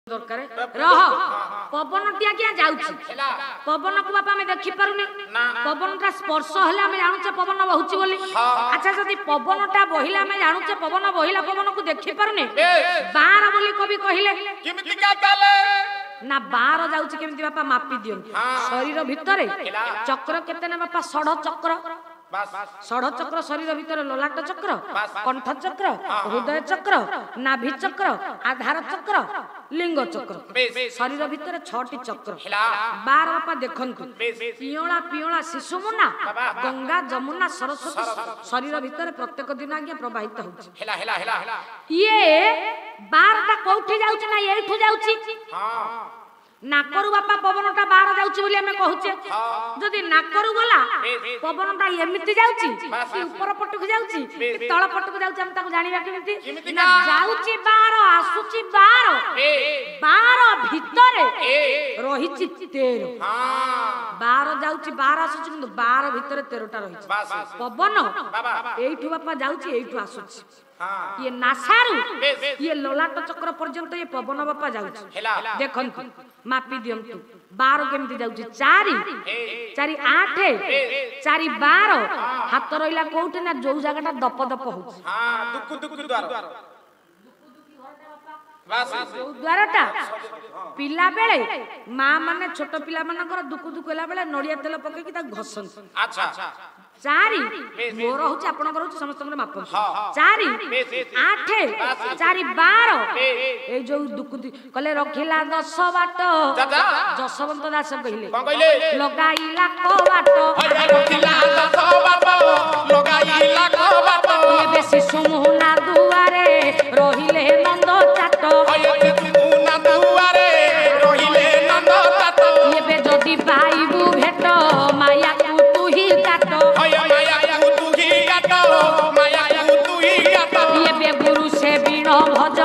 दरकार रह पवन टी क्या जाउछि पवन को बापा में देखि पारुने पवन का स्पर्श हले हमें जानूचे पवन बहुछि बोली अच्छा जदी पवन टा बहिला हमें जानूचे पवन बहिला पवन को देखि पारुने बार बोली कवि कहिले केमिति का ताले ना बार जाउछि केमिति बापा मापी दियन शरीर भितरे चक्र केते ने बापा 16 चक्र षढ़ चक्र शरीर भीतर ललाट चक्र कंठ चक्र हृदय चक्र नाभि चक्र आधार चक्र लिंग चक्र शरीर भीतर 6टी चक्र बार बापा देखंतु पियोला पियोला शिशु मुना गंगा जमुना सरस्वती शरीर भीतर प्रत्येक दिन आज्ञा प्रवाहित होछि ये बारटा कोठी जाउछि ना एठु जाउछि नाकरु बापा पवनटा बाहर जाउछि बोली हमें कहूचे जदी नाकरु गला पवनटा एमिति जाउछि कि ऊपर पटक जाउछि कि तळ पटक जाउछि हम ताको जानिबा केमिति ना जाउछि बाहर आसुछि बाहर भितरे रहिछि 13 बाहर जाउछि बाहर आसुछि किंतु बाहर भितरे 13टा रहिछि पवन एइठु बापा जाउछि एइठु आसुछि ये नासारु ये ललाट चक्र पर्यंत ये पवन बापा जाउछि देखंतु मापी दियंतु 12 केमिति जाउछि 4 4 8 4 12 हाथ रहिला कोउठे ना जो जगहटा दप दप होछि दुकु दुकु द्वार द्वारटा पिला बेले मां माने छोट पिला मानकर दुकु दुकु होला बेले नडिया तेल पके कि ता घसन अच्छा 4 मोर होछि आपनकर होछि समस्तकर माप 4 8 4 12 ए जो दुकु कले रखिला 10 बाट जसवंत दास कहिले लगाइला को बाट रखिला 10 बाट लगाइला को बाट ये बेसी सुमुना दुआरे रहिले नंद चाट सुमुना दुआरे रहिले नंद चाट ये बे जदी पाइबू भेट माया को तू ही काट माया को तू ही काट माया को तू ही काट ये बे गुरु से बीण भज